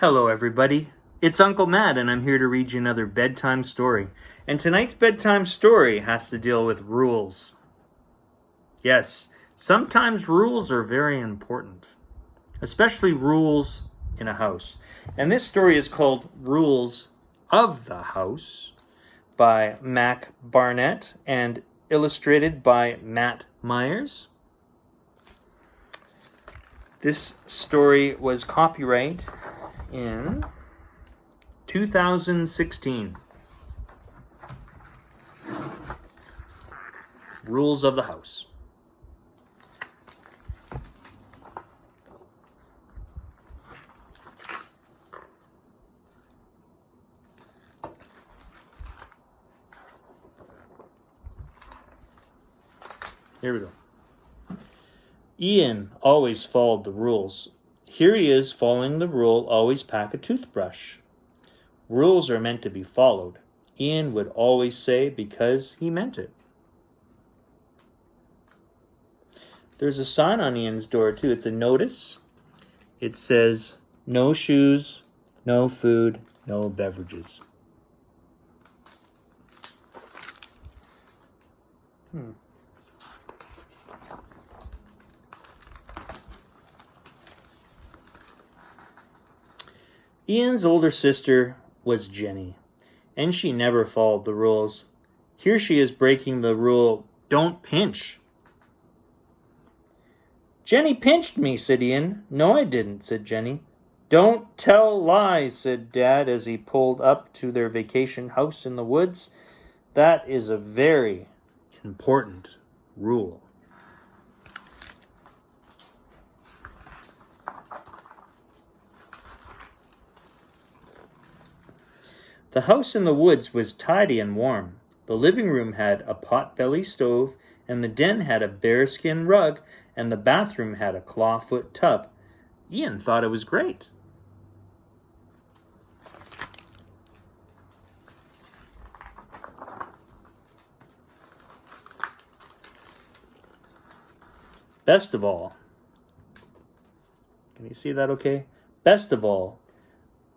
Hello, everybody. It's Uncle Matt, and I'm here to read you another bedtime story. And tonight's bedtime story has to deal with rules. Yes, sometimes rules are very important, especially rules in a house. And this story is called Rules of the House by Barnett and illustrated by Matt Myers. This story was copyright in 2016. Rules of the House. Here we go. Ian always followed the rules. Here he is following the rule, always pack a toothbrush. Rules are meant to be followed. Ian would always say because he meant it. There's a sign on Ian's door too. It's a notice. It says, no shoes, no food, no beverages. Ian's older sister was Jenny, and she never followed the rules. Here she is breaking the rule, don't pinch. Jenny pinched me, said Ian. No, I didn't, said Jenny. Don't tell lies, said Dad as he pulled up to their vacation house in the woods. That is a very important rule. The house in the woods was tidy and warm. The living room had a pot-belly stove, and the den had a bearskin rug, and the bathroom had a clawfoot tub. Ian thought it was great. Best of all, can you see that okay? Best of all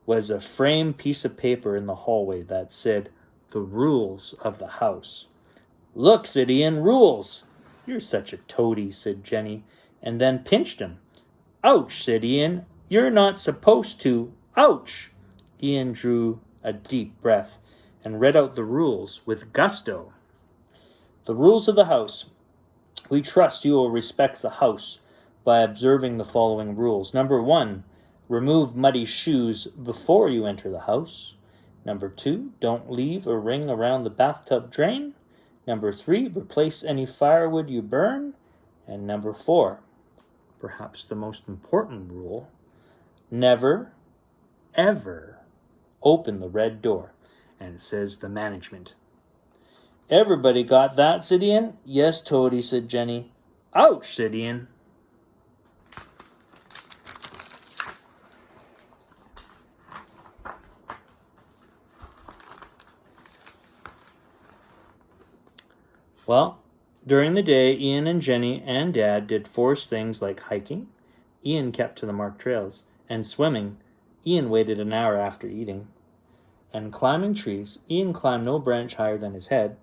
was a framed piece of paper in the hallway that said, the rules of the house. Look, said Ian, rules. You're such a toady, said Jenny, and then pinched him. Ouch, said Ian, you're not supposed to. Ouch. Ian drew a deep breath and read out the rules with gusto. The rules of the house. We trust you will respect the house by observing the following rules. Number 1, remove muddy shoes before you enter the house. Number 2, don't leave a ring around the bathtub drain. Number 3, replace any firewood you burn. And number 4, perhaps the most important rule, never, ever open the red door. And it says the management. Everybody got that, said Ian. Yes, Toady, said Jenny. Ouch, said Ian. Well, during the day, Ian and Jenny and Dad did forced things like hiking. Ian kept to the marked trails. And swimming. Ian waited an hour after eating. And climbing trees. Ian climbed no branch higher than his head.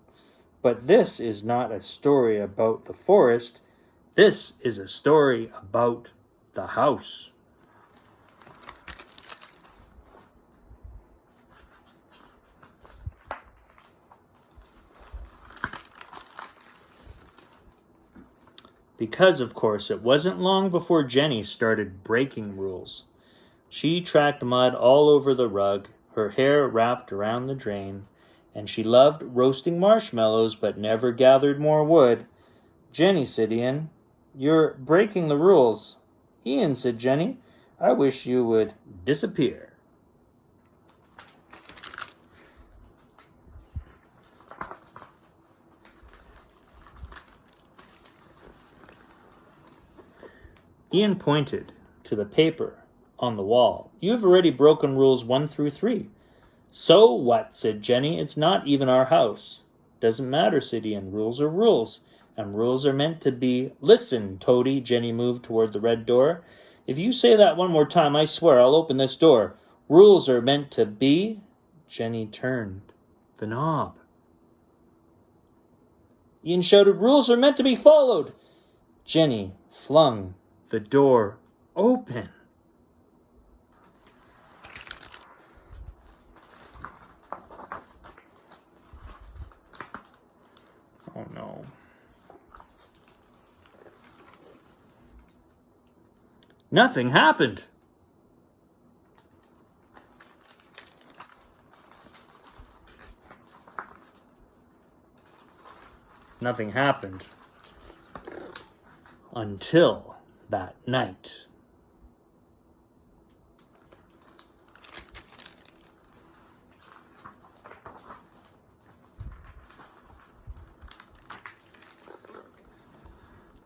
But this is not a story about the forest. This is a story about the house. Because, of course, it wasn't long before Jenny started breaking rules. She tracked mud all over the rug, her hair wrapped around the drain, and she loved roasting marshmallows but never gathered more wood. Jenny, said Ian, you're breaking the rules. Ian, said Jenny, I wish you would disappear. Ian pointed to the paper on the wall. You have already broken rules 1 through 3. So what, said Jenny, it's not even our house. Doesn't matter, said Ian, rules are rules, and rules are meant to be. Listen, Toady, Jenny moved toward the red door. If you say that one more time, I swear I'll open this door. Rules are meant to be. Jenny turned the knob. Ian shouted, rules are meant to be followed. Jenny flung the door open. Oh no. Nothing happened. Nothing happened until that night.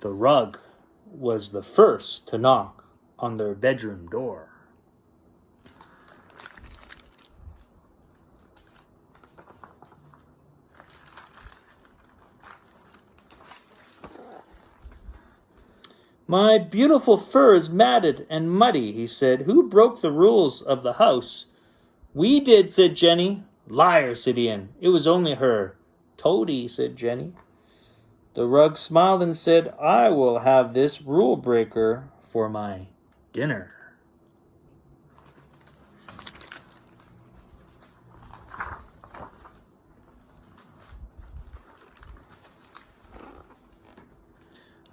The rug was the first to knock on their bedroom door. My beautiful fur is matted and muddy, he said. Who broke the rules of the house? We did, said Jenny. Liar, said Ian. It was only her. Toady, said Jenny. The rug smiled and said, I will have this rule breaker for my dinner.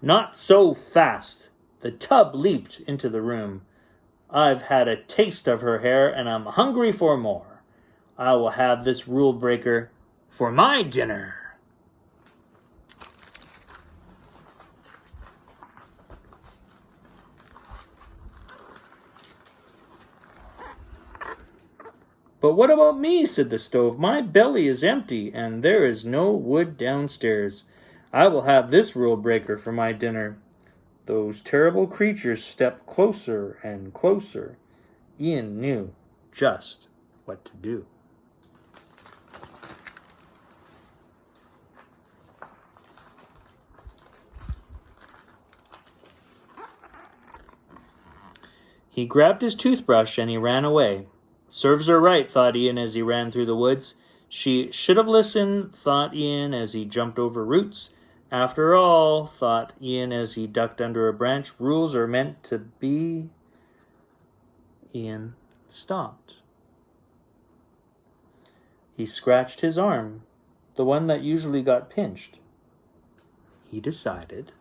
Not so fast. The tub leaped into the room. I've had a taste of her hair, and I'm hungry for more. I will have this rule breaker for my dinner. But what about me, said the stove. My belly is empty, and there is no wood downstairs. I will have this rule breaker for my dinner. Those terrible creatures stepped closer and closer. Ian knew just what to do. He grabbed his toothbrush and he ran away. Serves her right, thought Ian as he ran through the woods. She should have listened, thought Ian as he jumped over roots. After all, thought Ian as he ducked under a branch, rules are meant to be. Ian stopped. He scratched his arm, the one that usually got pinched. He decided,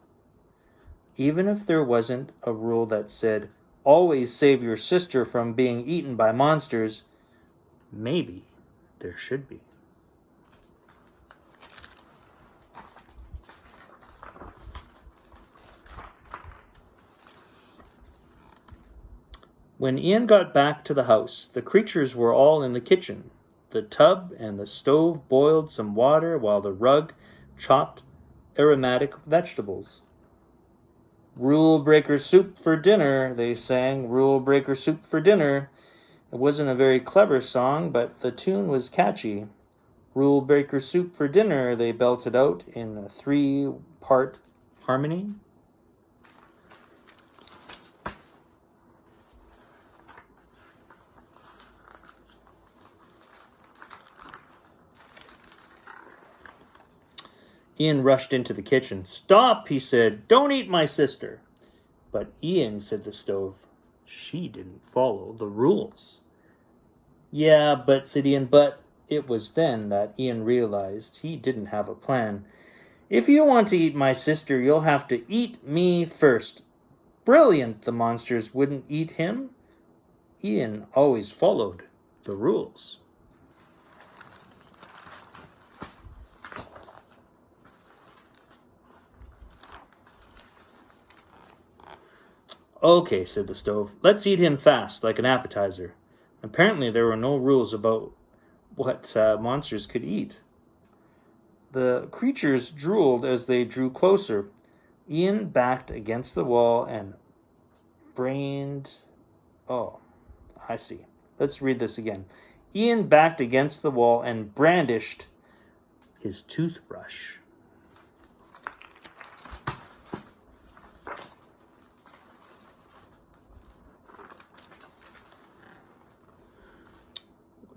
even if there wasn't a rule that said, always save your sister from being eaten by monsters, maybe there should be. When Ian got back to the house, the creatures were all in the kitchen. The tub and the stove boiled some water while the rug chopped aromatic vegetables. Rule breaker soup for dinner, they sang. Rule breaker soup for dinner. It wasn't a very clever song, but the tune was catchy. Rule breaker soup for dinner, they belted out in a 3-part harmony. Ian rushed into the kitchen. Stop, he said. Don't eat my sister. But Ian, said the stove, she didn't follow the rules. Yeah, but, said Ian, but it was then that Ian realized he didn't have a plan. If you want to eat my sister, you'll have to eat me first. Brilliant, the monsters wouldn't eat him. Ian always followed the rules. Okay, said the stove. Let's eat him fast, like an appetizer. Apparently there were no rules about what monsters could eat. The creatures drooled as they drew closer. Ian backed against the wall and brained... Oh, I see. Let's read this again. Ian backed against the wall and brandished his toothbrush.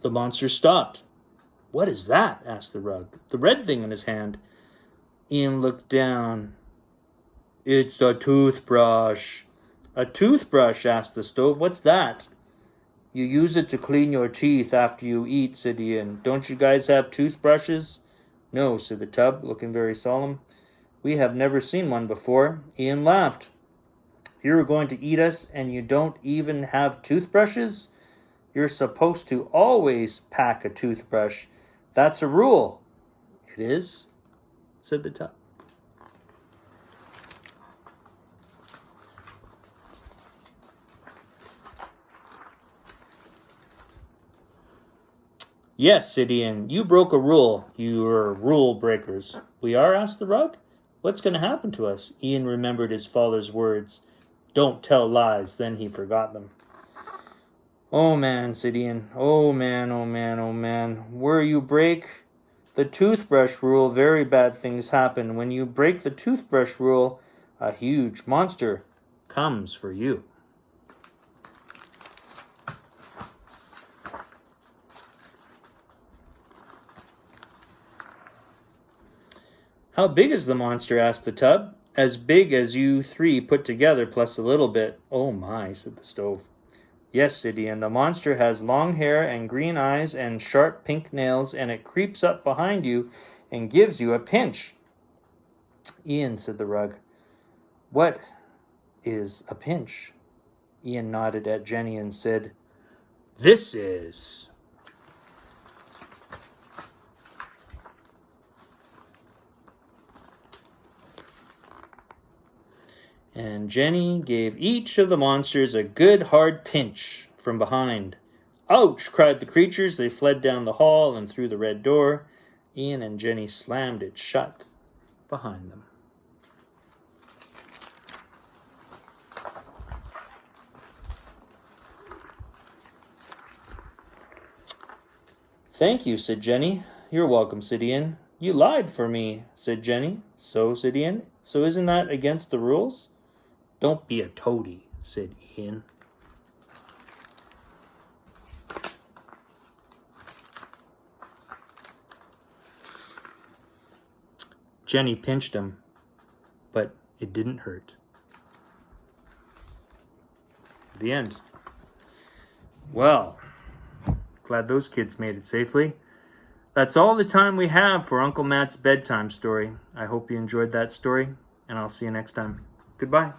The monster stopped. What is that? Asked the rug. The red thing in his hand. Ian looked down. It's a toothbrush. A toothbrush? Asked the stove. What's that? You use it to clean your teeth after you eat, said Ian. Don't you guys have toothbrushes? No, said the tub, looking very solemn. We have never seen one before. Ian laughed. You're going to eat us and you don't even have toothbrushes? You're supposed to always pack a toothbrush. That's a rule. It is, said the tub. Yes, said Ian. You broke a rule. You're rule breakers. We are? Asked the rug. What's going to happen to us? Ian remembered his father's words. Don't tell lies. Then he forgot them. Oh, man, said Ian. Oh, man, oh, man, oh, man. Where you break the toothbrush rule, very bad things happen. When you break the toothbrush rule, a huge monster comes for you. How big is the monster? Asked the tub. As big as you three put together, plus a little bit. Oh my, said the stove. Yes, said Ian. The monster has long hair and green eyes and sharp pink nails, and it creeps up behind you and gives you a pinch. Ian, said the rug. What is a pinch? Ian nodded at Jenny and said, This is. And Jenny gave each of the monsters a good hard pinch from behind. Ouch! Cried the creatures. They fled down the hall and through the red door. Ian and Jenny slammed it shut behind them. Thank you, said Jenny. You're welcome, said Ian. You lied for me, said Jenny. So, said Ian. So isn't that against the rules? Don't be a toady, said Ian. Jenny pinched him, but it didn't hurt. The end. Well, glad those kids made it safely. That's all the time we have for Uncle Matt's bedtime story. I hope you enjoyed that story, and I'll see you next time. Goodbye.